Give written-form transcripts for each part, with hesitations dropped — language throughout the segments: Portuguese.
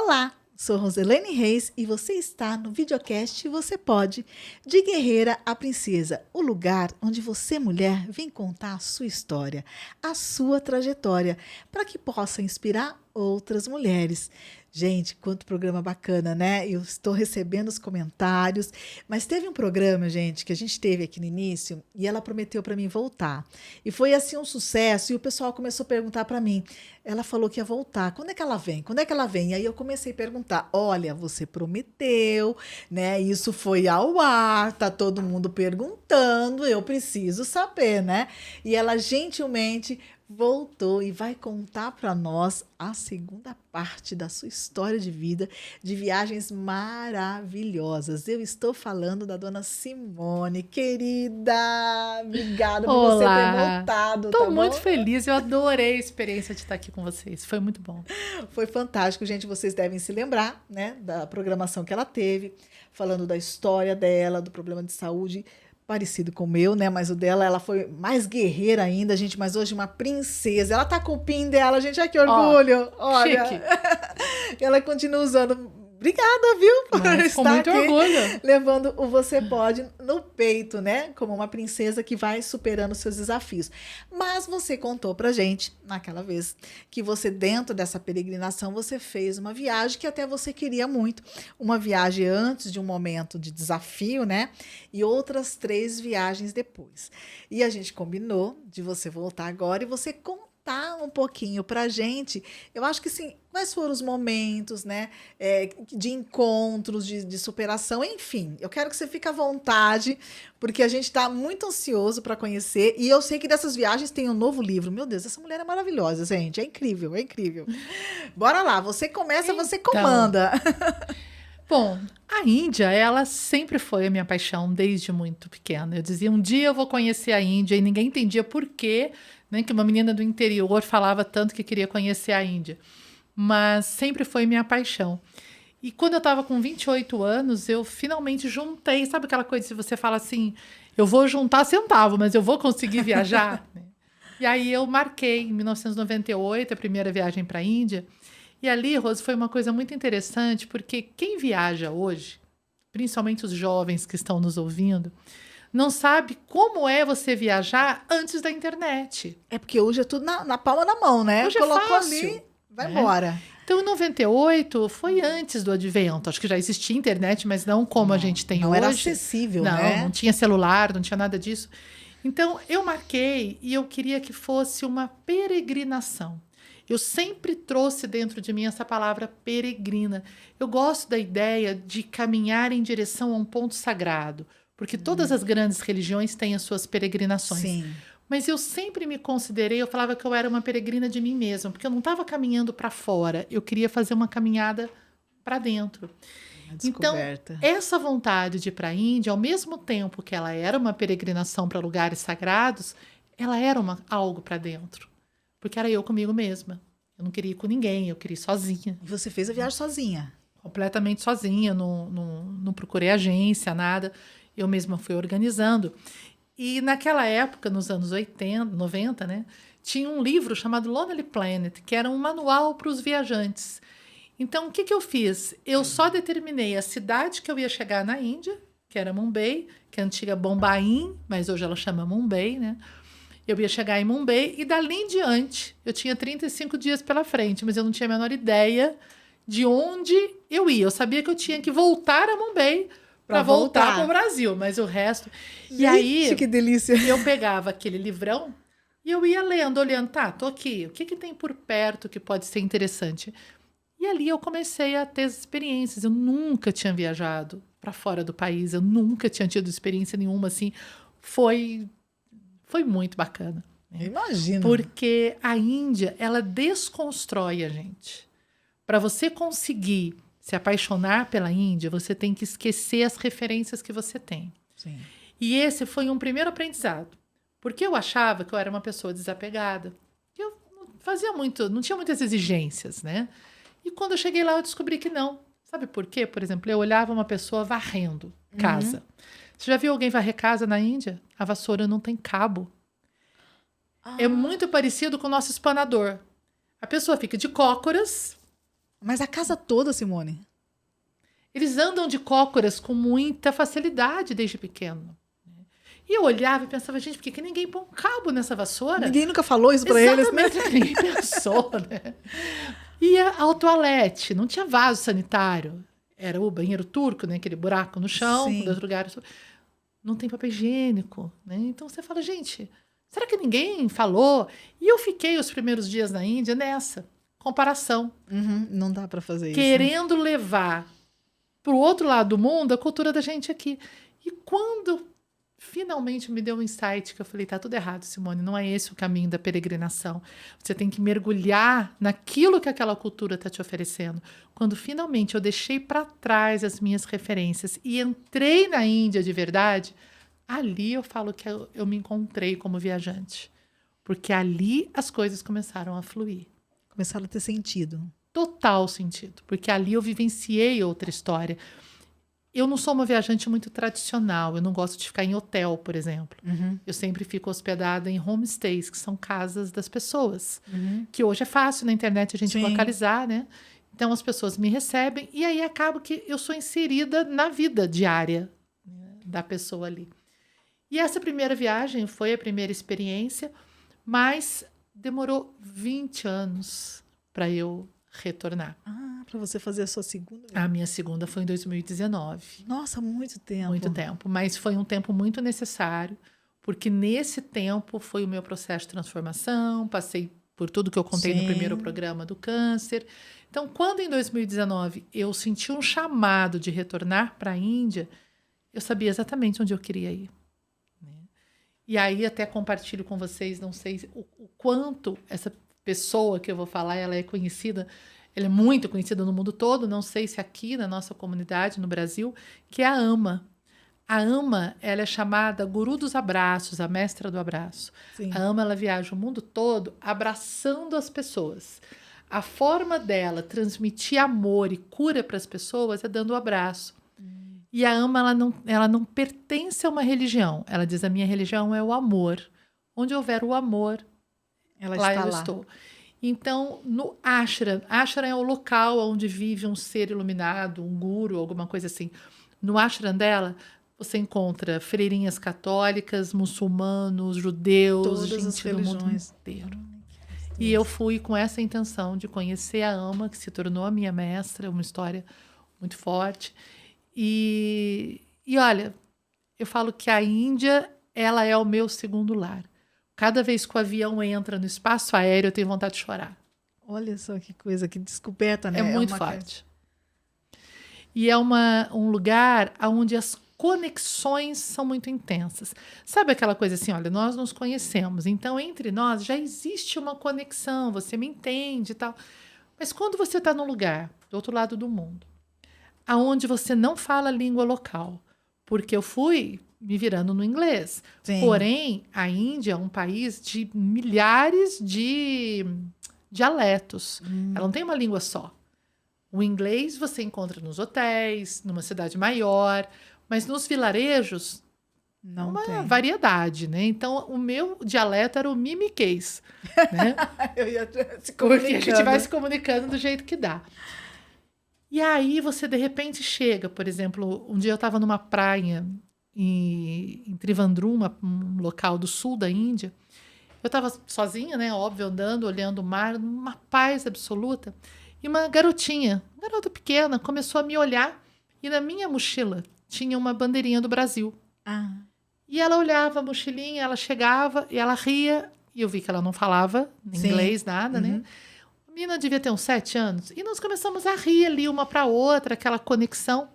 Olá, sou Roselene Reis e você está no videocast Você Pode, de Guerreira a Princesa, o lugar onde você, mulher, vem contar a sua história, a sua trajetória, para que possa inspirar outras mulheres. Gente, quanto programa bacana, né? Eu estou recebendo os comentários, mas teve um programa, gente, que a gente teve aqui no início e ela prometeu para mim voltar. E foi assim um sucesso e o pessoal começou a perguntar para mim. Ela falou que ia voltar. Quando é que ela vem? Quando é que ela vem? E aí eu comecei a perguntar: olha, você prometeu, né? Isso foi ao ar, tá todo mundo perguntando, eu preciso saber, né? E ela gentilmente voltou e vai contar para nós a segunda parte da sua história de vida, de viagens maravilhosas. Eu estou falando da dona Simone, querida. Obrigada por você ter Olá! voltado, Tô tá muito bom? feliz, eu adorei a experiência de estar aqui com vocês. Foi muito bom. Foi fantástico, gente. Vocês devem se lembrar, né, da programação que ela teve, falando da história dela, do problema de saúde parecido com o meu, né? Mas o dela, ela foi mais guerreira ainda, gente. Mas hoje uma princesa. Ela tá com o pin dela, gente. Ai, que Ó, orgulho! Olha, chique, ela continua usando. Obrigada, viu, por mas com estar muito aqui orgulho. levando o Você Pode no peito, né? Como uma princesa que vai superando seus desafios. Mas você contou pra gente, naquela vez, que você, dentro dessa peregrinação, você fez uma viagem que até você queria muito. Uma viagem antes de um momento de desafio, né? E outras 3 viagens depois. E a gente combinou de você voltar agora e você contar um pouquinho pra gente. Eu acho que sim, quais foram os momentos, né? De encontros, de superação, enfim. Eu quero que você fique à vontade, porque a gente está muito ansioso para conhecer. E eu sei que dessas viagens tem um novo livro. Meu Deus, essa mulher é maravilhosa, gente. É incrível, é incrível. Bora lá, você começa, você Então, comanda. bom, a Índia, ela sempre foi a minha paixão desde muito pequena. Eu dizia, um dia eu vou conhecer a Índia, e ninguém entendia por quê, né, que uma menina do interior falava tanto que queria conhecer a Índia. Mas sempre foi minha paixão. E quando eu estava com 28 anos, eu finalmente juntei, sabe aquela coisa de você fala assim, eu vou juntar centavo, mas eu vou conseguir viajar? E aí eu marquei, em 1998, a primeira viagem para a Índia. E ali, Rose, foi uma coisa muito interessante, porque quem viaja hoje, principalmente os jovens que estão nos ouvindo, não sabe como é você viajar antes da internet. É porque hoje é tudo na palma da mão, né? Hoje é Colocou fácil, ali, vai né? embora. Então, em 98, foi antes do advento. Acho que já existia internet, mas não como a Não, gente tem não era hoje. acessível, Não, não né? tinha celular, não tinha nada disso. Então, eu marquei e eu queria que fosse uma peregrinação. Eu sempre trouxe dentro de mim essa palavra peregrina. Eu gosto da ideia de caminhar em direção a um ponto sagrado, porque todas as grandes religiões têm as suas peregrinações. Sim, Mas eu sempre me considerei, eu falava que eu era uma peregrina de mim mesma, porque eu não estava caminhando para fora, eu queria fazer uma caminhada para dentro. uma Então, descoberta. essa vontade de ir para a Índia, ao mesmo tempo que ela era uma peregrinação para lugares sagrados, ela era algo para dentro, porque era eu comigo mesma. Eu não queria ir com ninguém, eu queria ir sozinha, E você fez a viagem sozinha. completamente sozinha, não procurei agência, nada. Eu mesma fui organizando. E naquela época, nos anos 80, 90, né, tinha um livro chamado Lonely Planet, que era um manual para os viajantes. Então, o que que eu fiz? Eu só determinei a cidade que eu ia chegar na Índia, que era Mumbai, que é a antiga Bombaim, mas hoje ela chama Mumbai, né? Eu ia chegar em Mumbai e dali em diante, eu tinha 35 dias pela frente, mas eu não tinha a menor ideia de onde eu ia. Eu sabia que eu tinha que voltar a Mumbai Para para voltar para o voltar. Brasil, mas o resto. E Gente, aí que delícia. eu pegava aquele livrão e eu ia lendo, olhando, tá, tô aqui, o que que tem por perto que pode ser interessante? E ali eu comecei a ter as experiências. Eu nunca tinha viajado para fora do país, eu nunca tinha tido experiência nenhuma assim. Foi foi muito bacana, né? Imagino. Porque a Índia, ela desconstrói a gente. Para você conseguir se apaixonar pela Índia, você tem que esquecer as referências que você tem. Sim. E esse foi um primeiro aprendizado. Porque eu achava que eu era uma pessoa desapegada. Eu não fazia muito, não tinha muitas exigências, né? E quando eu cheguei lá, eu descobri que não. Sabe por quê? Por exemplo, eu olhava uma pessoa varrendo casa. Você já viu alguém varrer casa na Índia? A vassoura não tem cabo. É Ah, muito parecido com o nosso espanador. A pessoa fica de cócoras Mas a casa toda, Simone? Eles andam de cócoras com muita facilidade desde pequeno. E eu olhava e pensava, gente, por que ninguém põe um cabo nessa vassoura? Ninguém nunca falou isso pra eles, né? Exatamente, ninguém pensou, né? E ao toalete, não tinha vaso sanitário. Era o banheiro turco, né? Aquele buraco no chão, Sim. com 2 lugares. Não tem papel higiênico, né? Então você fala, gente, será que ninguém falou? E eu fiquei os primeiros dias na Índia nessa comparação, Não dá pra fazer isso. querendo levar para o outro lado do mundo a cultura da gente aqui. E quando finalmente me deu um insight que eu falei, tá tudo errado, Simone, não é esse o caminho da peregrinação. Você tem que mergulhar naquilo que aquela cultura está te oferecendo. Quando finalmente eu deixei para trás as minhas referências e entrei na Índia de verdade, ali eu falo que eu me encontrei como viajante. Porque ali as coisas começaram a fluir. Começaram a ter sentido. Total sentido, porque ali eu vivenciei outra história. Eu não sou uma viajante muito tradicional, eu não gosto de ficar em hotel, por exemplo. Eu sempre fico hospedada em homestays, que são casas das pessoas, que hoje é fácil na internet a gente Sim. localizar, né? Então as pessoas me recebem e aí acaba que eu sou inserida na vida diária, né, da pessoa ali. E essa primeira viagem foi a primeira experiência, mas demorou 20 anos para eu retornar. Ah, pra você fazer a sua segunda vez. A minha segunda foi em 2019. Nossa, muito tempo. Muito tempo, mas foi um tempo muito necessário, porque nesse tempo foi o meu processo de transformação, passei por tudo que eu contei no Sim. primeiro programa do câncer. Então, quando em 2019 eu senti um chamado de retornar para a Índia, eu sabia exatamente onde eu queria ir. Né? E aí até compartilho com vocês, não sei o quanto essa pessoa que eu vou falar, ela é conhecida, ela é muito conhecida no mundo todo, não sei se aqui na nossa comunidade, no Brasil, que é a Ama. A Ama, ela é chamada Guru dos Abraços, a mestra do abraço. Sim. A Ama, ela viaja o mundo todo abraçando as pessoas. A forma dela transmitir amor e cura para as pessoas é dando o abraço. E a Ama, ela não pertence a uma religião. Ela diz, a minha religião é o amor. Onde houver o amor, Ela lá está eu lá. estou. Então, no ashram é o local onde vive um ser iluminado, um guru, alguma coisa assim. No ashram dela, você encontra freirinhas católicas, muçulmanos, judeus, Todas as gente do mundo religiões. inteiro. E eu fui com essa intenção de conhecer a Ama, que se tornou a minha mestra, uma história muito forte. E olha, eu falo que a Índia, ela é o meu segundo lar. Cada vez que o avião entra no espaço aéreo, eu tenho vontade de chorar. Olha só que coisa, que descoberta, né? É muito uma forte. E é um lugar onde as conexões são muito intensas. Sabe aquela coisa assim, olha, nós nos conhecemos, então entre nós já existe uma conexão, você me entende e tal. Mas quando você está num lugar do outro lado do mundo, aonde você não fala a língua local, porque eu fui me virando no inglês. Sim. Porém, a Índia é um país de milhares de dialetos. Ela não tem uma língua só. O inglês você encontra nos hotéis, numa cidade maior, mas nos vilarejos, Não uma tem. variedade, né? Então, o meu dialeto era o mimiquês, né? Eu ia se Porque a gente vai se comunicando do jeito que dá. E aí você, de repente, chega, por exemplo, um dia eu estava numa praia em Trivandrum, um local do sul da Índia. Eu estava sozinha, né? Óbvio, andando, olhando o mar, numa paz absoluta. E uma garota pequena, começou a me olhar. E na minha mochila tinha uma bandeirinha do Brasil. Ah, E ela olhava a mochilinha, ela chegava e ela ria. E eu vi que ela não falava inglês, nada, né? A menina devia ter uns 7 anos. E nós começamos a rir ali uma para outra, aquela conexão.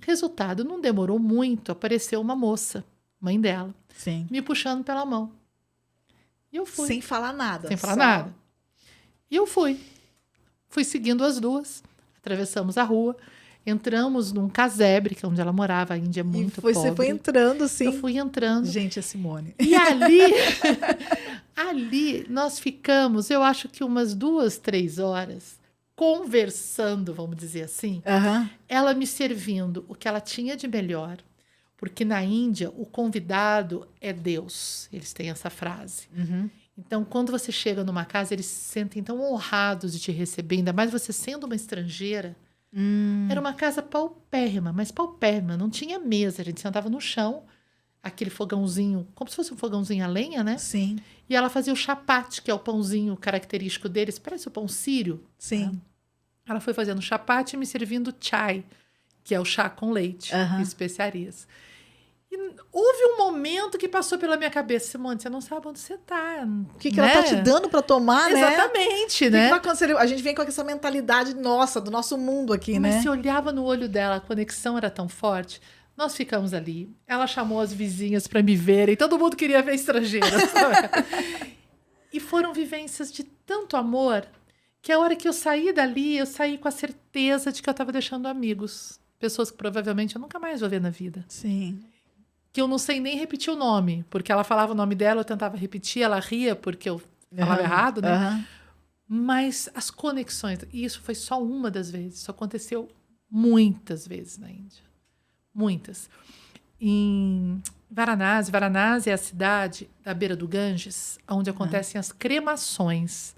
Resultado, não demorou muito, apareceu uma moça, mãe dela, sim. me puxando pela mão. E eu fui. Sem falar nada. Sem falar só. nada. E eu fui. Fui seguindo as duas, atravessamos a rua, entramos num casebre, que é onde ela morava, a Índia é muito pobre. Você foi entrando, sim. Eu fui entrando. Gente, a Simone. E ali nós ficamos, eu acho que umas 2, 3 horas, conversando, vamos dizer assim, Aham. ela me servindo o que ela tinha de melhor, porque na Índia o convidado é Deus, eles têm essa frase. Então, quando você chega numa casa, eles se sentem tão honrados de te receber, ainda mais você sendo uma estrangeira. Era uma casa paupérrima, mas paupérrima. Não tinha mesa, a gente sentava no chão, aquele fogãozinho, como se fosse um fogãozinho a lenha, né? Sim, E ela fazia o chapate, que é o pãozinho característico deles, parece o pão sírio. sim. Ela foi fazendo chapate e me servindo chai, que é o chá com leite Aham. e especiarias. E houve um momento que passou pela minha cabeça, Simone, você não sabe onde você está. O que ela tá te dando para tomar, né? Exatamente, O que né? vai acontecer? A gente vem com essa mentalidade nossa, do nosso mundo aqui, Mas né? se olhava no olho dela, a conexão era tão forte. Nós ficamos ali. Ela chamou as vizinhas para me verem. Todo mundo queria ver estrangeiras. E foram vivências de tanto amor que a hora que eu saí dali, eu saí com a certeza de que eu estava deixando amigos. Pessoas que provavelmente eu nunca mais vou ver na vida. Sim. Que eu não sei nem repetir o nome. Porque ela falava o nome dela, eu tentava repetir, ela ria porque eu falava errado, né? Aham. Mas as conexões, e isso foi só uma das vezes, isso aconteceu muitas vezes na Índia. Muitas. Em Varanasi, Varanasi é a cidade da beira do Ganges, onde acontecem as cremações.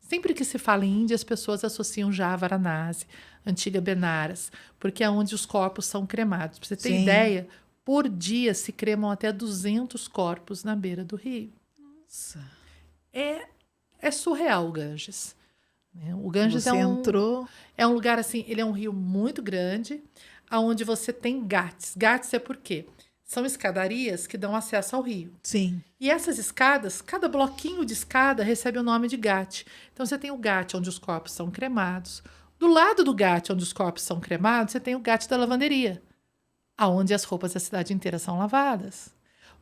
Sempre que se fala em Índia, as pessoas associam já a Varanasi, antiga Benaras, porque é onde os corpos são cremados. Para você ter Sim. ideia, por dia se cremam até 200 corpos na beira do rio. Nossa. É surreal o Ganges. Né? O Ganges Você entrou. é um lugar assim, ele é um rio muito grande, onde você tem ghats. Ghats é por quê? São escadarias que dão acesso ao rio. Sim. E essas escadas, cada bloquinho de escada recebe o nome de ghat. Então você tem o ghat onde os corpos são cremados. Do lado do ghat onde os corpos são cremados, você tem o ghat da lavanderia, aonde as roupas da cidade inteira são lavadas.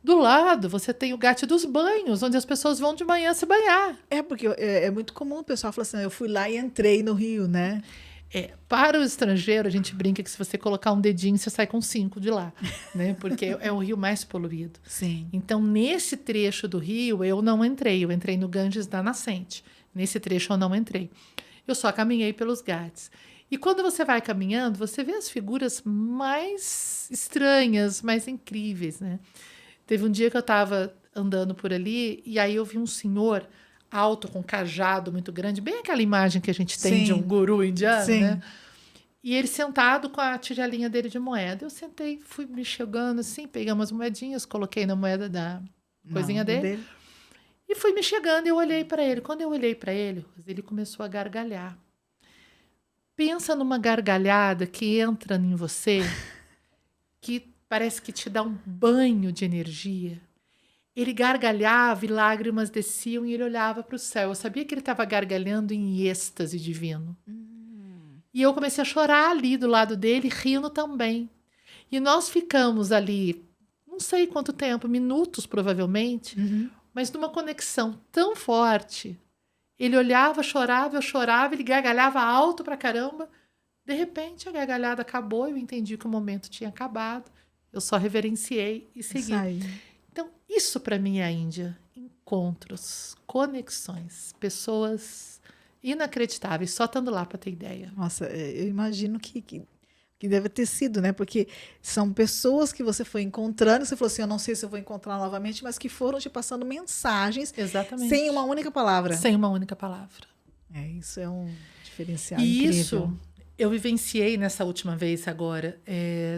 Do lado, você tem o ghat dos banhos, onde as pessoas vão de manhã se banhar. É porque é muito comum o pessoal falar assim, eu fui lá e entrei no rio, né? Para o estrangeiro, a gente brinca que se você colocar um dedinho, você sai com 5 de lá, né? Porque é o rio mais poluído. Sim. Então, nesse trecho do rio, eu não entrei. Eu entrei no Ganges da nascente. Nesse trecho, eu não entrei. Eu só caminhei pelos ghats. E quando você vai caminhando, você vê as figuras mais estranhas, mais incríveis, né? Teve um dia que eu estava andando por ali e aí eu vi um senhor alto, com um cajado muito grande, bem aquela imagem que a gente tem Sim. de um guru indiano, Sim. né? E ele sentado com a tigelinha dele de moeda. Eu sentei, fui me chegando assim, peguei umas moedinhas, coloquei na moeda da coisinha dele. E fui me chegando e eu olhei para ele. Quando eu olhei para ele, ele começou a gargalhar. Pensa numa gargalhada que entra em você, que parece que te dá um banho de energia. Ele gargalhava e lágrimas desciam e ele olhava para o céu. Eu sabia que ele estava gargalhando em êxtase divino. E eu comecei a chorar ali do lado dele, rindo também. E nós ficamos ali, não sei quanto tempo, minutos provavelmente, mas numa conexão tão forte. Ele olhava, chorava, eu chorava, ele gargalhava alto pra caramba. De repente, a gargalhada acabou, eu entendi que o momento tinha acabado. Eu só reverenciei e segui. Então, isso para mim é a Índia. Encontros, conexões, pessoas inacreditáveis, só estando lá para ter ideia. Nossa, eu imagino que deve ter sido, né? Porque são pessoas que você foi encontrando, você falou assim, eu não sei se eu vou encontrar novamente, mas que foram te passando mensagens. Exatamente. Sem uma única palavra. Sem uma única palavra. Isso é um diferencial e incrível. Isso eu vivenciei nessa última vez agora,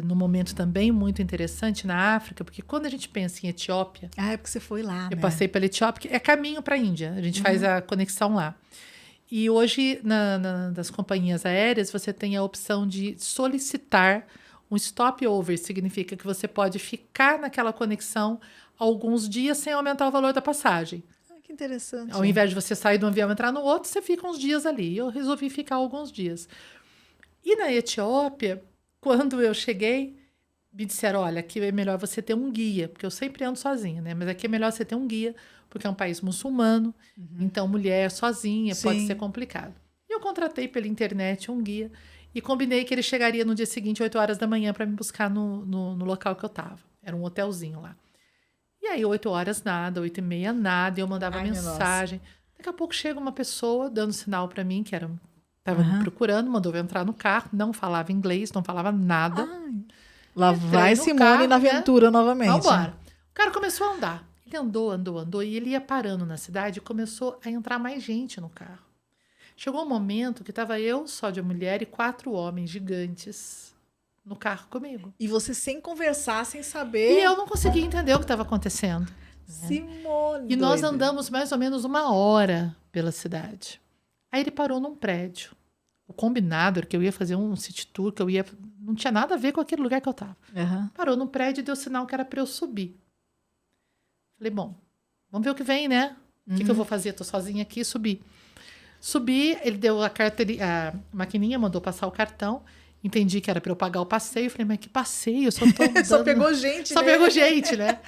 num momento também muito interessante na África, porque quando a gente pensa em Etiópia... é porque você foi lá, Eu né? passei pela Etiópia, é caminho para a Índia, a gente faz a conexão lá. E hoje, das companhias aéreas, você tem a opção de solicitar um stopover, significa que você pode ficar naquela conexão alguns dias sem aumentar o valor da passagem. Que interessante. Ao invés de você sair de um avião e entrar no outro, você fica uns dias ali. Eu resolvi ficar alguns dias. E na Etiópia, quando eu cheguei, me disseram, olha, aqui é melhor você ter um guia, porque eu sempre ando sozinha, né? Mas aqui é melhor você ter um guia, porque é um país muçulmano, então mulher sozinha pode ser complicado. E eu contratei pela internet um guia e combinei que ele chegaria no dia seguinte, 8 horas da manhã, para me buscar no local que eu estava. Era um hotelzinho lá. E aí, 8 horas nada, 8h30 nada, e eu mandava mensagem. Daqui a pouco chega uma pessoa dando sinal para mim, que estava me procurando, mandou eu entrar no carro, não falava inglês, não falava nada. Lá vai Simone na aventura novamente. Vamos embora. O cara começou a andar. Ele andou, e ele ia parando na cidade e começou a entrar mais gente no carro. Chegou um momento que estava eu só de mulher e 4 homens gigantes no carro comigo. E você sem conversar, sem E saber. eu não conseguia entender o que estava acontecendo. Simone. E nós doida. andamos mais ou menos 1 hora pela cidade. Aí ele parou num prédio. O combinado era que eu ia fazer um city tour, que eu ia... Não tinha nada a ver com aquele lugar que eu estava. Aham. Parou num prédio e deu sinal que era para eu subir. Falei, bom, vamos ver o que vem, né? O que eu vou fazer? Tô sozinha aqui, subi. Subi, ele deu a maquininha, mandou passar o cartão. Entendi que era para eu pagar o passeio. Falei, mas que passeio? Eu só tô Só dando- pegou gente, Só né? pegou gente, né?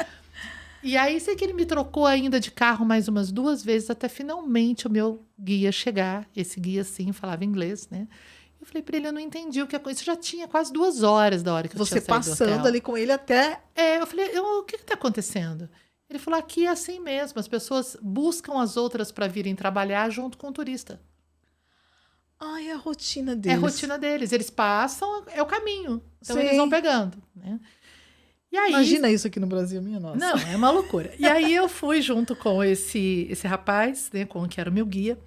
E aí, sei que ele me trocou ainda de carro mais umas 2 vezes, até finalmente o meu guia chegar. Esse guia, sim, falava inglês, né? Eu falei pra ele, eu não entendi o que aconteceu. Isso já tinha quase 2 horas da hora que eu Você tinha saído do passando hotel. ali com ele até. Eu falei, o que está acontecendo? Ele falou, aqui é assim mesmo, as pessoas buscam as outras para virem trabalhar junto com o turista. Ai, é a rotina É deles. a rotina deles, eles passam, é o caminho. Então Sim. eles vão pegando, né? E aí, Imagina isso aqui no Brasil, minha nossa. não, é uma loucura. E aí eu fui junto com esse rapaz, né, com que era o meu guia,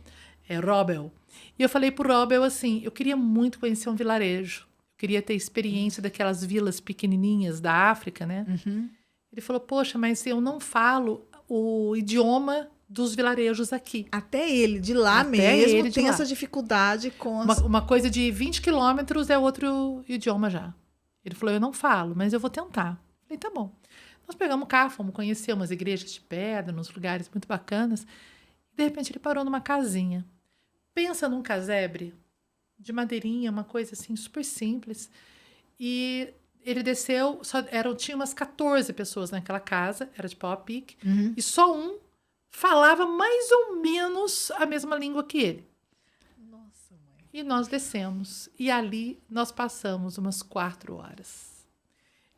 Robel. E eu falei pro Robel assim, eu queria muito conhecer um vilarejo. Eu queria ter experiência daquelas vilas pequenininhas da África, né? Uhum. Ele falou, poxa, mas eu não falo o idioma dos vilarejos aqui. Até ele, de lá Até mesmo, ele de tem lá. essa dificuldade com as... Uma coisa de 20 quilômetros é outro idioma já. Ele falou, eu não falo, mas eu vou tentar. Falei, tá bom. Nós pegamos o carro, fomos conhecer umas igrejas de pedra, uns lugares muito bacanas. De repente ele parou numa casinha. Pensa num casebre de madeirinha, uma coisa assim super simples. E ele desceu, tinha umas 14 pessoas naquela casa, era de pau a pique, e só um falava mais ou menos a mesma língua que ele. Nossa, mãe. E nós descemos. E ali nós passamos umas 4 horas.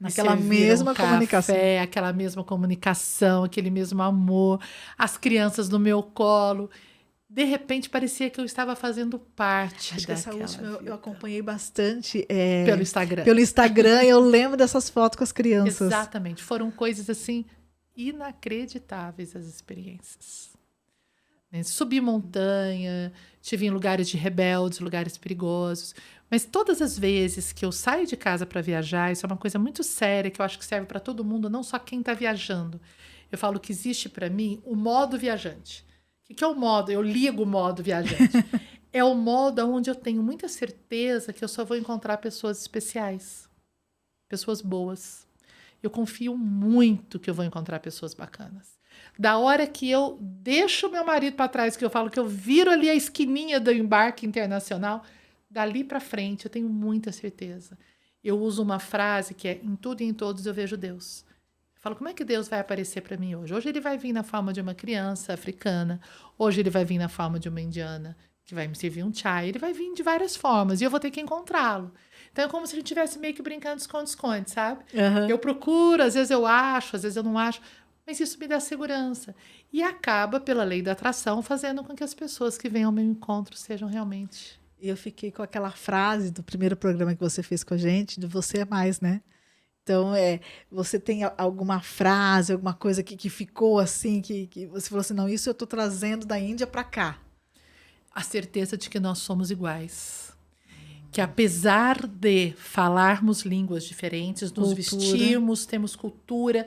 Me Naquela serviram mesma café, comunicação. aquela mesma comunicação, aquele mesmo amor, as crianças no meu colo. De repente, parecia que eu estava fazendo parte Acho que essa daquela última eu vida. acompanhei bastante Pelo Instagram. pelo Instagram. Eu lembro dessas fotos com as crianças. Exatamente. Foram coisas assim inacreditáveis as experiências. Né? Subi montanha, tive em lugares de rebeldes, lugares perigosos. Mas todas as vezes que eu saio de casa para viajar, isso é uma coisa muito séria que eu acho que serve para todo mundo, não só quem está viajando. Eu falo que existe para mim o modo viajante. O que é o modo? Eu ligo o modo viajante. É o modo onde eu tenho muita certeza que eu só vou encontrar pessoas especiais, pessoas boas. Eu confio muito que eu vou encontrar pessoas bacanas. Da hora que eu deixo meu marido para trás, que eu falo que eu viro ali a esquininha do embarque internacional, dali para frente eu tenho muita certeza. Eu uso uma frase que é: em tudo e em todos eu vejo Deus. Eu falo, como é que Deus vai aparecer para mim hoje? Hoje ele vai vir na forma de uma criança africana, hoje ele vai vir na forma de uma indiana que vai me servir um chai, ele vai vir de várias formas e eu vou ter que encontrá-lo. Então é como se a gente estivesse meio que brincando de esconde-esconde, sabe? Uhum. Eu procuro, às vezes eu acho, às vezes eu não acho, mas isso me dá segurança. E acaba, pela lei da atração, fazendo com que as pessoas que venham ao meu encontro sejam realmente... E eu fiquei com aquela frase do primeiro programa que você fez com a gente, de você é mais, né? Então, você tem alguma frase, alguma coisa que ficou assim, que você falou assim, não, isso eu estou trazendo da Índia para cá. A certeza de que nós somos iguais. Que apesar de falarmos línguas diferentes, nos vestirmos, temos cultura,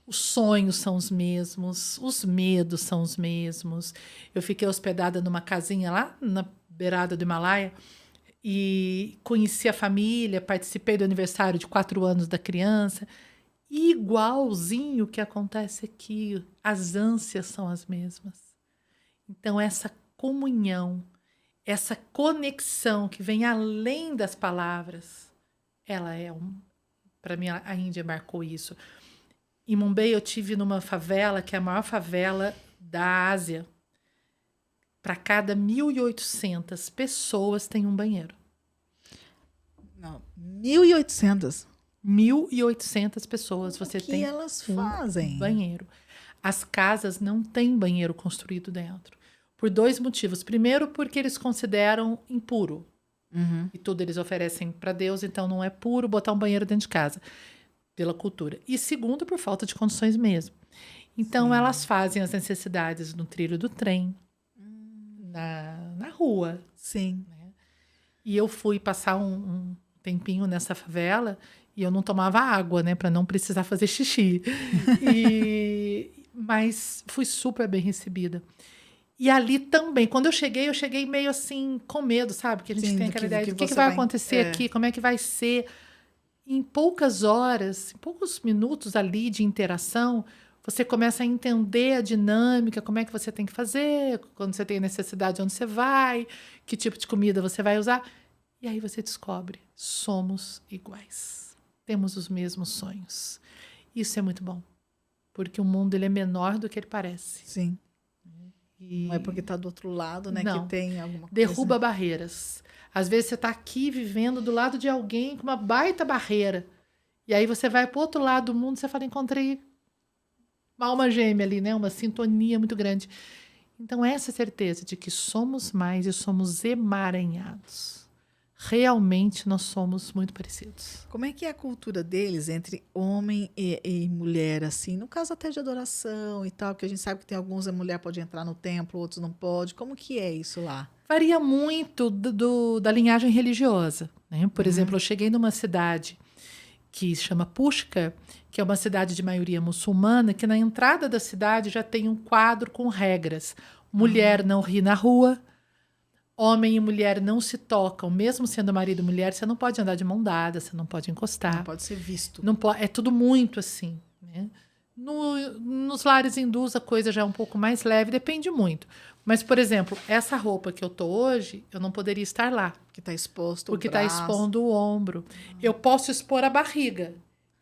os sonhos são os mesmos, os medos são os mesmos. Eu fiquei hospedada numa casinha lá na beirada do Himalaia e conheci a família, participei do aniversário de 4 anos da criança. E igualzinho o que acontece aqui, as ânsias são as mesmas. Então, essa comunhão, essa conexão que vem além das palavras, ela é para mim, a Índia marcou isso. Em Mumbai, eu tive numa favela, que é a maior favela da Ásia. Para cada 1.800 pessoas tem um banheiro. Não, 1.800. 1.800 pessoas você tem elas fazem? banheiro. As casas não têm banheiro construído dentro. Por 2 motivos. Primeiro, porque eles consideram impuro. E tudo eles oferecem para Deus, então não é puro botar um banheiro dentro de casa, pela cultura. E segundo, por falta de condições mesmo. Então, elas fazem as necessidades no trilho do trem, na rua. Sim. E eu fui passar um tempinho nessa favela e eu não tomava água, né? Para não precisar fazer xixi. Mas fui super bem recebida. E ali também, quando eu cheguei meio assim, com medo, sabe? Que a gente tem aquela ideia do que vai acontecer aqui, como é que vai ser. Em poucas horas, em poucos minutos ali de interação, você começa a entender a dinâmica, como é que você tem que fazer, quando você tem necessidade, onde você vai, que tipo de comida você vai usar. E aí você descobre, somos iguais. Temos os mesmos sonhos. Isso é muito bom, porque o mundo ele é menor do que ele parece. Sim. Não é porque está do outro lado, né, não. que tem alguma coisa. Derruba barreiras. Às vezes você está aqui vivendo do lado de alguém com uma baita barreira. E aí você vai para o outro lado do mundo e você fala, encontrei uma alma gêmea ali, né? Uma sintonia muito grande. Então, essa certeza de que somos mais e somos emaranhados. Realmente nós somos muito parecidos. Como é que é a cultura deles entre homem e mulher, assim? No caso até de adoração e tal, que a gente sabe que tem alguns a mulher pode entrar no templo, outros não pode. Como que é isso lá? Varia muito da linhagem religiosa, né? Por exemplo, eu cheguei numa cidade que se chama Pushkar, que é uma cidade de maioria muçulmana, que na entrada da cidade já tem um quadro com regras. Mulher não ri na rua, homem e mulher não se tocam, mesmo sendo marido e mulher, você não pode andar de mão dada, você não pode encostar. Não pode ser visto. Não pode, é tudo muito assim, né? Nos lares hindus a coisa já é um pouco mais leve, depende muito. Mas, por exemplo, essa roupa que eu tô hoje, eu não poderia estar lá. Porque está exposto porque está expondo o ombro. Eu posso expor a barriga.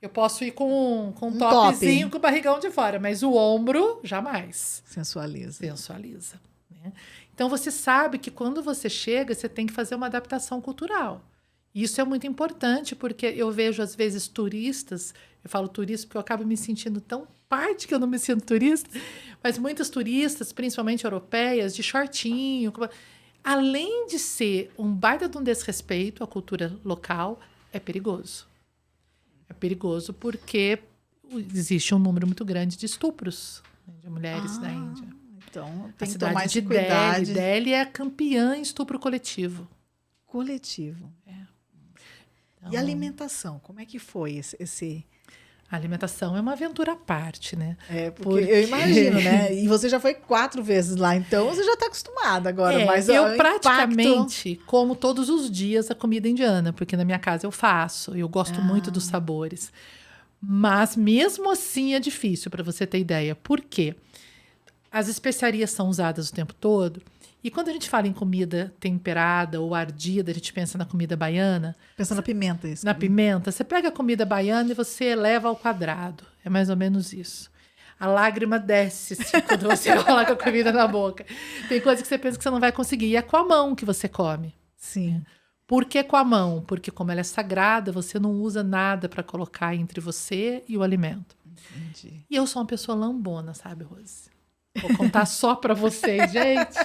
Eu posso ir com um topzinho com o barrigão de fora, mas o ombro, jamais. Sensualiza. Né? Então, você sabe que quando você chega, você tem que fazer uma adaptação cultural. Isso é muito importante, porque eu vejo, às vezes, turistas, eu falo turista porque eu acabo me sentindo tão parte que eu não me sinto turista, mas muitas turistas, principalmente europeias, de shortinho, além de ser um baita de um desrespeito à cultura local, é perigoso. É perigoso porque existe um número muito grande de estupros, né, de mulheres na Índia. Então, tem a que tomar cidade de cuidado. Delhi é campeã em estupro coletivo. Coletivo. Então, e a alimentação, como é que foi esse... A alimentação é uma aventura à parte, né? Porque eu imagino, né? E você já foi 4 vezes lá, então você já está acostumada agora. Mas eu praticamente como todos os dias a comida indiana, porque na minha casa eu faço, eu gosto muito dos sabores. Mas mesmo assim é difícil, para você ter ideia. Por quê? As especiarias são usadas o tempo todo. E quando a gente fala em comida temperada ou ardida, a gente pensa na comida baiana. Pensa na pimenta, isso. Na pimenta. Você pega a comida baiana e você eleva ao quadrado. É mais ou menos isso. A lágrima desce assim, quando você coloca a comida na boca. Tem coisa que você pensa que você não vai conseguir. E é com a mão que você come. Sim. Por que com a mão? Porque como ela é sagrada, você não usa nada para colocar entre você e o alimento. Entendi. E eu sou uma pessoa lambona, sabe, Rose? Vou contar só para vocês, gente.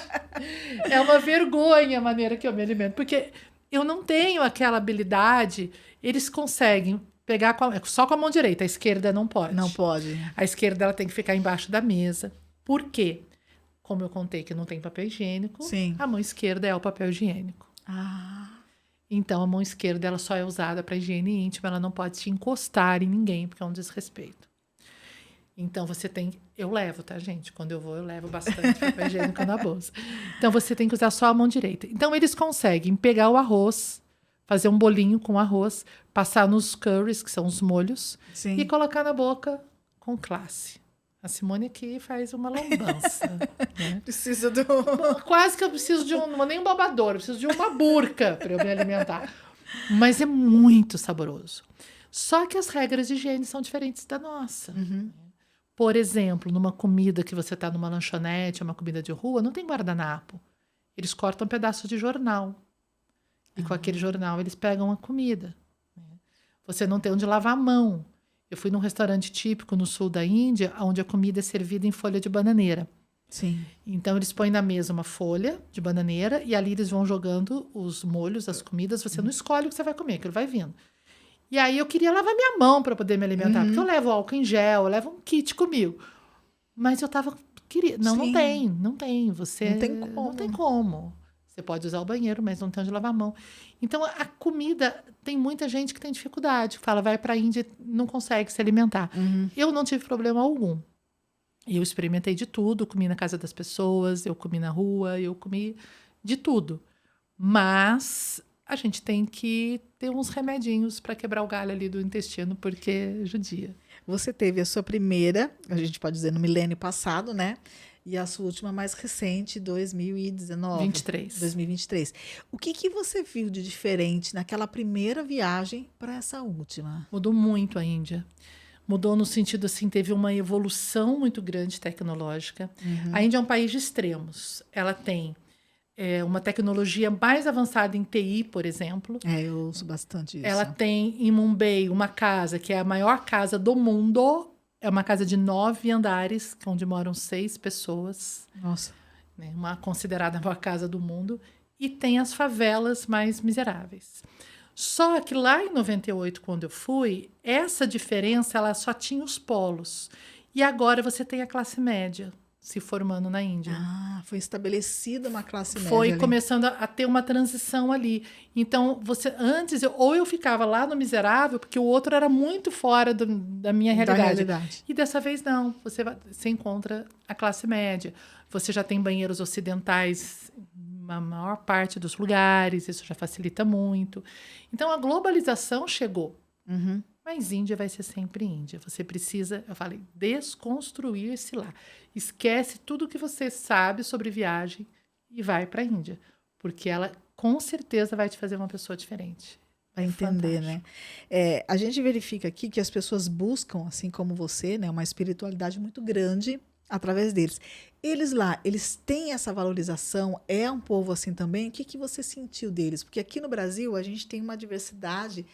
É uma vergonha a maneira que eu me alimento. Porque eu não tenho aquela habilidade. Eles conseguem pegar só com a mão direita. A esquerda não pode. Não pode. A esquerda ela tem que ficar embaixo da mesa. Por quê? Como eu contei que não tem papel higiênico, Sim. A mão esquerda é o papel higiênico. Então, a mão esquerda ela só é usada para higiene íntima. Ela não pode se encostar em ninguém, porque é um desrespeito. Então, você tem... Eu levo, tá, gente? Quando eu vou, eu levo bastante papel higiênico na bolsa. Então, você tem que usar só a mão direita. Então, eles conseguem pegar o arroz, fazer um bolinho com arroz, passar nos curries, que são os molhos, Sim. e colocar na boca com classe. A Simone aqui faz uma lambança. Né? Precisa do... Quase que eu preciso de nem um babador, eu preciso de uma burca para eu me alimentar. Mas é muito saboroso. Só que as regras de higiene são diferentes da nossa. Por exemplo, numa comida que você está numa lanchonete, uma comida de rua, não tem guardanapo. Eles cortam um pedaço de jornal. E com aquele jornal eles pegam a comida. Você não tem onde lavar a mão. Eu fui num restaurante típico no sul da Índia, onde a comida é servida em folha de bananeira. Sim. Então, eles põem na mesa uma folha de bananeira e ali eles vão jogando os molhos, as comidas. Você não escolhe o que você vai comer, aquilo vai vindo. E aí eu queria lavar minha mão para poder me alimentar, porque eu levo álcool em gel, eu levo um kit comigo. Mas eu tava... Não, não Sim. tem, não tem. Você Não tem como. não tem como. Você pode usar o banheiro, mas não tem onde lavar a mão. Então, a comida, tem muita gente que tem dificuldade. Fala, vai para a Índia e não consegue se alimentar. Eu não tive problema algum. Eu experimentei de tudo. Comi na casa das pessoas, eu comi na rua, eu comi de tudo. Mas a gente tem que ter uns remedinhos para quebrar o galho ali do intestino, porque é judia. Você teve a sua primeira, a gente pode dizer, no milênio passado, né? E a sua última mais recente, 2019. 23. 2023. O que você viu de diferente naquela primeira viagem para essa última? Mudou muito a Índia. Mudou no sentido assim, teve uma evolução muito grande tecnológica. A Índia é um país de extremos. Ela tem uma tecnologia mais avançada em TI, por exemplo. Eu ouço bastante isso. Ela tem em Mumbai uma casa que é a maior casa do mundo. É uma casa de 9 andares, onde moram 6 pessoas. Nossa. Né? Uma considerada a maior casa do mundo. E tem as favelas mais miseráveis. Só que lá em 98, quando eu fui, essa diferença ela só tinha os polos. E agora você tem a classe média se formando na Índia. Foi estabelecida uma classe média. Foi ali. começando a ter uma transição ali. Então, antes, ou eu ficava lá no miserável, porque o outro era muito fora da minha realidade. E dessa vez, não. Você encontra a classe média. Você já tem banheiros ocidentais na maior parte dos lugares, isso já facilita muito. Então, a globalização chegou. Mas Índia vai ser sempre Índia. Você precisa, eu falei, desconstruir-se lá. Esquece tudo que você sabe sobre viagem e vai para a Índia. Porque ela, com certeza, vai te fazer uma pessoa diferente. Para entender, né? A gente verifica aqui que as pessoas buscam, assim como você, né, uma espiritualidade muito grande através deles. Eles lá, eles têm essa valorização? É um povo assim também? O que você sentiu deles? Porque aqui no Brasil, a gente tem uma diversidade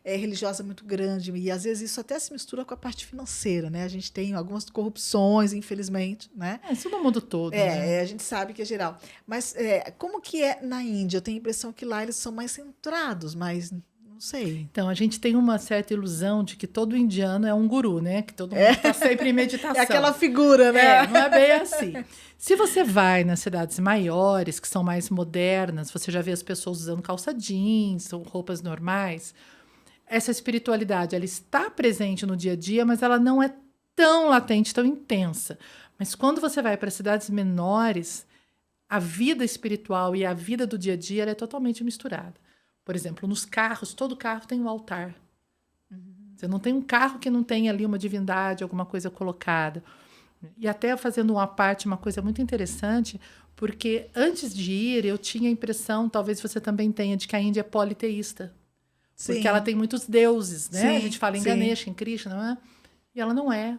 religiosa muito grande e às vezes isso até se mistura com a parte financeira, né? A gente tem algumas corrupções, infelizmente, né? Isso no mundo todo, né? A gente sabe que é geral. Mas como que é na Índia? Eu tenho a impressão que lá eles são mais centrados, mas não sei. Então, a gente tem uma certa ilusão de que todo indiano é um guru, né? Que todo mundo está sempre em meditação. É aquela figura, né? Não é bem assim. Se você vai nas cidades maiores, que são mais modernas, você já vê as pessoas usando calça jeans ou roupas normais. Essa espiritualidade, ela está presente no dia a dia, mas ela não é tão latente, tão intensa. Mas quando você vai para cidades menores, a vida espiritual e a vida do dia a dia ela é totalmente misturada. Por exemplo, nos carros, todo carro tem um altar. Você não tem um carro que não tenha ali uma divindade, alguma coisa colocada. E até fazendo uma parte, uma coisa muito interessante, porque antes de ir, eu tinha a impressão, talvez você também tenha, de que a Índia é politeísta. Porque ela tem muitos deuses, né? A gente fala em Ganesha, em Krishna, não é? E ela não é.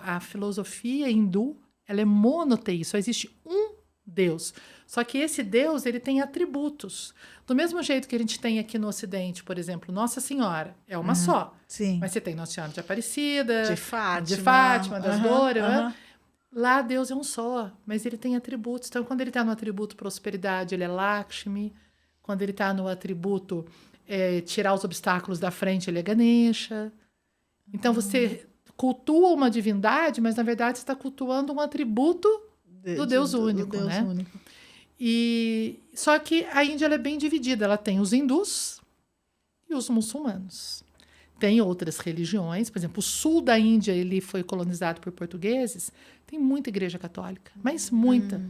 A filosofia hindu, ela é monoteísta, só existe um Deus. Só que esse Deus, ele tem atributos. Do mesmo jeito que a gente tem aqui no Ocidente, por exemplo, Nossa Senhora, é uma só. Sim. Mas você tem Nossa Senhora de Aparecida, de Fátima, das Dores. Lá Deus é um só, mas ele tem atributos. Então, quando ele está no atributo prosperidade, ele é Lakshmi. Quando ele está no atributo tirar os obstáculos da frente, ele é Ganesha. Então, você cultua uma divindade, mas, na verdade, você está cultuando um atributo do Deus único, Deus né? único. Só que a Índia ela é bem dividida. Ela tem os hindus e os muçulmanos. Tem outras religiões. Por exemplo, o sul da Índia ele foi colonizado por portugueses. Tem muita igreja católica, mas muita.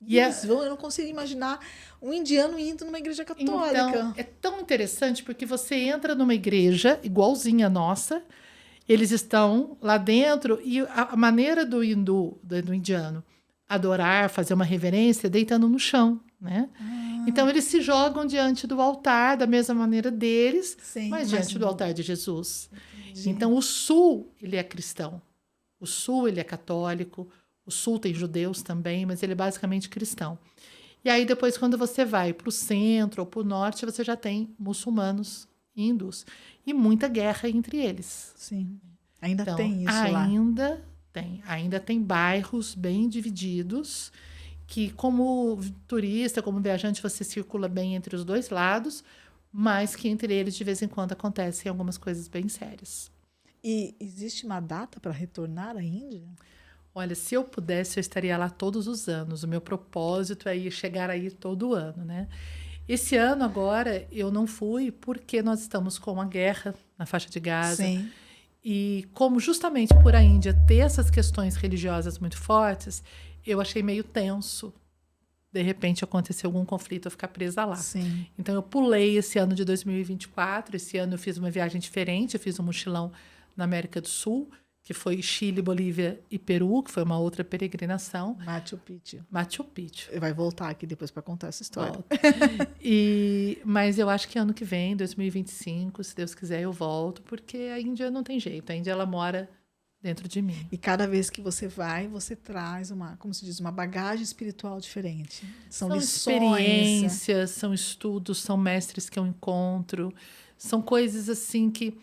Eu não consigo imaginar um indiano indo numa igreja católica. Então, é tão interessante porque você entra numa igreja igualzinha a nossa, eles estão lá dentro e a maneira do indiano adorar, fazer uma reverência, deitando no chão, né? Então, eles se jogam diante do altar da mesma maneira deles, mas diante do altar de Jesus. Entendi. Então, o sul, ele é cristão. O sul, ele é católico. O sul tem judeus também, mas ele é basicamente cristão. E aí, depois, quando você vai para o centro ou para o norte, você já tem muçulmanos e hindus. E muita guerra entre eles. Sim. Ainda tem isso lá. Ainda tem bairros bem divididos, que como turista, como viajante, você circula bem entre os dois lados, mas que entre eles, de vez em quando, acontecem algumas coisas bem sérias. E existe uma data para retornar à Índia? Olha, se eu pudesse, eu estaria lá todos os anos. O meu propósito é chegar aí todo ano, né? Esse ano agora eu não fui porque nós estamos com uma guerra na faixa de Gaza. Sim. E como justamente por a Índia ter essas questões religiosas muito fortes, eu achei meio tenso. De repente acontecer algum conflito, eu ficar presa lá. Sim. Então eu pulei esse ano de 2024. Esse ano eu fiz uma viagem diferente, eu fiz um mochilão na América do Sul, que foi Chile, Bolívia e Peru, que foi uma outra peregrinação. Machu Picchu. Machu Picchu. Vai voltar aqui depois para contar essa história. Volta. Mas eu acho que ano que vem, 2025, se Deus quiser, eu volto, porque a Índia não tem jeito. A Índia, ela mora dentro de mim. E cada vez que você vai, você traz como se diz, uma bagagem espiritual diferente. São lições. Experiências, são estudos, são mestres que eu encontro, são coisas assim que...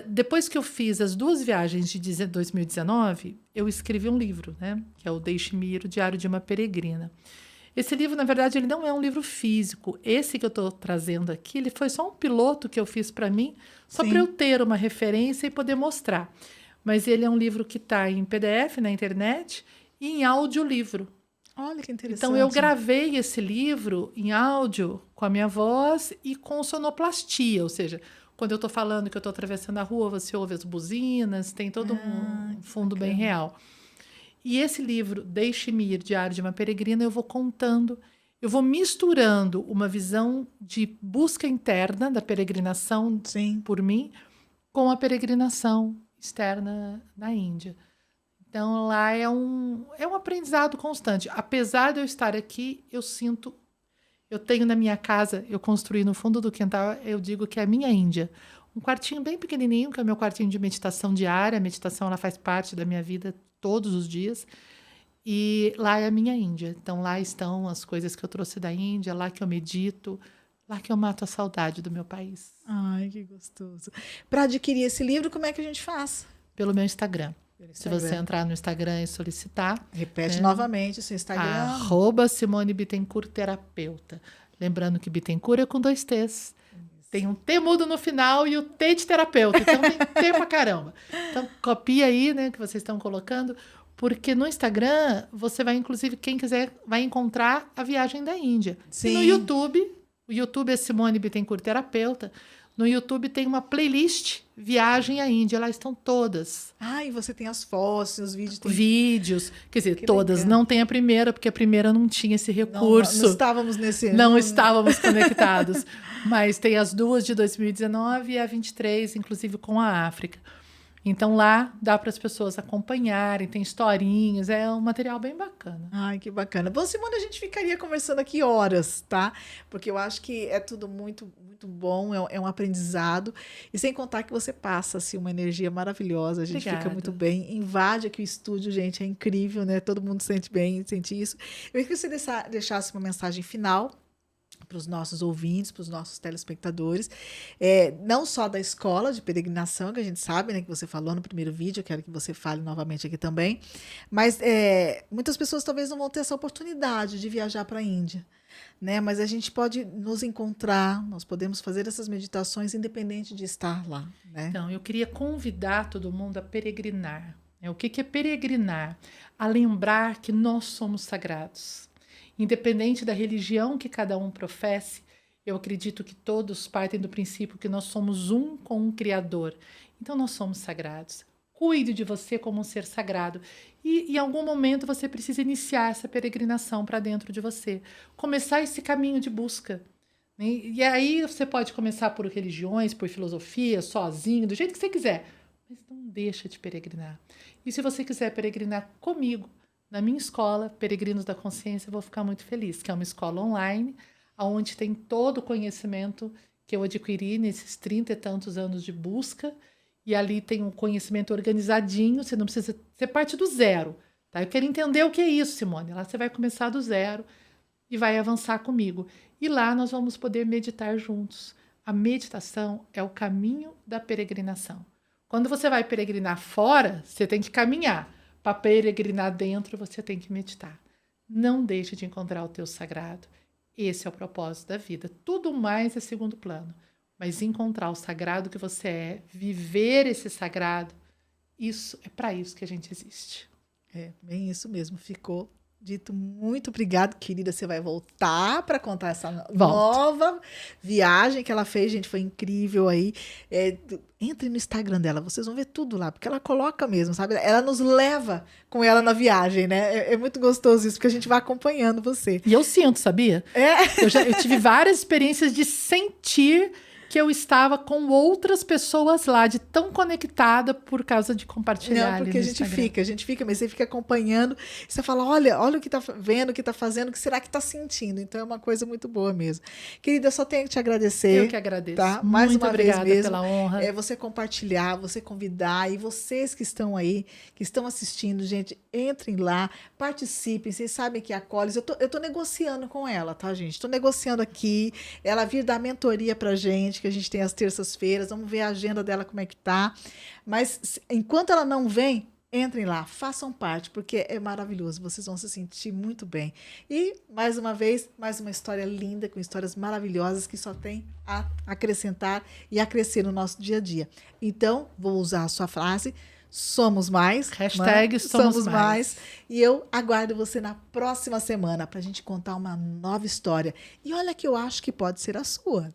depois que eu fiz as 2 viagens de 2019, eu escrevi um livro, né? Que é o Deixe-me Ir, o Diário de uma Peregrina. Esse livro, na verdade, ele não é um livro físico. Esse que eu estou trazendo aqui, ele foi só um piloto que eu fiz para mim, só para eu ter uma referência e poder mostrar. Mas ele é um livro que está em PDF na internet e em audiolivro. Olha que interessante. Então, eu gravei esse livro em áudio com a minha voz e com sonoplastia, ou seja... Quando eu estou falando que eu estou atravessando a rua, você ouve as buzinas, tem todo um fundo bem real. E esse livro, Deixe-me Ir, Diário de uma Peregrina, eu vou contando, eu vou misturando uma visão de busca interna da peregrinação por mim com a peregrinação externa na Índia. Então, lá é um aprendizado constante. Apesar de eu estar aqui, eu sinto... Eu tenho na minha casa, eu construí no fundo do quintal, eu digo que é a minha Índia. Um quartinho bem pequenininho, que é o meu quartinho de meditação diária. A meditação, ela faz parte da minha vida todos os dias. E lá é a minha Índia. Então, lá estão as coisas que eu trouxe da Índia, lá que eu medito, lá que eu mato a saudade do meu país. Ai, que gostoso. Para adquirir esse livro, como é que a gente faz? Pelo meu Instagram. Se você entrar no Instagram e solicitar... Repete novamente o seu Instagram. @Simone Bittencourt Terapeuta. Lembrando que Bittencourt é com 2 T's. Tem um T mudo no final e o T de terapeuta. Então tem T pra caramba. Então copia aí, né, que vocês estão colocando. Porque no Instagram, você vai, inclusive, quem quiser, vai encontrar a viagem da Índia. Sim. E no YouTube, o YouTube é Simone Bittencourt Terapeuta. No YouTube tem uma playlist Viagem à Índia, lá estão todas. Ah, e você tem as fotos, os vídeos. Vídeos, quer dizer, todas. Legal. Não tem a primeira, porque a primeira não tinha esse recurso. Não estávamos nesse... Não estávamos conectados. Mas tem as 2 de 2019 e a 23, inclusive com a África. Então lá dá para as pessoas acompanharem, tem historinhas, é um material bem bacana. Ai, que bacana. Bom, Simone, a gente ficaria conversando aqui horas, tá? Porque eu acho que é tudo muito, muito bom, é um aprendizado. E sem contar que você passa assim, uma energia maravilhosa, a gente fica muito bem. Invade aqui o estúdio, gente, é incrível, né? Todo mundo sente bem, sente isso. Eu queria que você deixasse uma mensagem final para os nossos ouvintes, para os nossos telespectadores, não só da escola de peregrinação, que a gente sabe, né, que você falou no primeiro vídeo, eu quero que você fale novamente aqui também, mas muitas pessoas talvez não vão ter essa oportunidade de viajar para a Índia, né? Mas a gente pode nos encontrar, nós podemos fazer essas meditações independente de estar lá, né? Então, eu queria convidar todo mundo a peregrinar. O que é peregrinar? A lembrar que nós somos sagrados. Independente da religião que cada um professe, eu acredito que todos partem do princípio que nós somos um com um Criador. Então, nós somos sagrados. Cuide de você como um ser sagrado. E em algum momento você precisa iniciar essa peregrinação para dentro de você. Começar esse caminho de busca. E aí você pode começar por religiões, por filosofia, sozinho, do jeito que você quiser. Mas não deixa de peregrinar. E se você quiser peregrinar comigo, na minha escola, Peregrinos da Consciência, eu vou ficar muito feliz, que é uma escola online, onde tem todo o conhecimento que eu adquiri nesses 30 e tantos anos de busca, e ali tem um conhecimento organizadinho, você não precisa, você parte do zero, tá? Eu quero entender o que é isso, Simone. Lá você vai começar do zero e vai avançar comigo. E lá nós vamos poder meditar juntos. A meditação é o caminho da peregrinação. Quando você vai peregrinar fora, você tem que caminhar. Para peregrinar dentro, você tem que meditar. Não deixe de encontrar o teu sagrado. Esse é o propósito da vida. Tudo mais é segundo plano. Mas encontrar o sagrado que você é, viver esse sagrado, isso é para isso que a gente existe. É, bem isso mesmo. Ficou dito. Muito obrigado, querida. Você vai voltar para contar essa nova viagem que ela fez, gente. Foi incrível aí. Entre no Instagram dela, vocês vão ver tudo lá, porque ela coloca mesmo, sabe? Ela nos leva com ela na viagem, né? É muito gostoso isso, porque a gente vai acompanhando você. E eu sinto, sabia? Eu tive várias experiências de sentir que eu estava com outras pessoas lá, de tão conectada por causa de compartilhar. Não, porque a gente fica, mas você fica acompanhando, e você fala, olha o que tá vendo, o que tá fazendo, o que será que tá sentindo? Então é uma coisa muito boa mesmo. Querida, eu só tenho que te agradecer. Eu que agradeço. Tá? Mais muito uma vez mesmo. pela honra. Você compartilhar, você convidar, e vocês que estão aí, que estão assistindo, gente, entrem lá, participem, vocês sabem que a Colis, eu tô negociando com ela, tá, gente? Tô negociando aqui, ela vir dar mentoria pra gente, que a gente tem às terças-feiras, vamos ver a agenda dela como é que tá, mas enquanto ela não vem, entrem lá, façam parte, porque é maravilhoso, vocês vão se sentir muito bem. E, mais uma vez, mais uma história linda, com histórias maravilhosas que só tem a acrescentar e a crescer no nosso dia a dia. Então, vou usar a sua frase, somos mais. Hashtag somos mais. E eu aguardo você na próxima semana para a gente contar uma nova história. E olha que eu acho que pode ser a sua.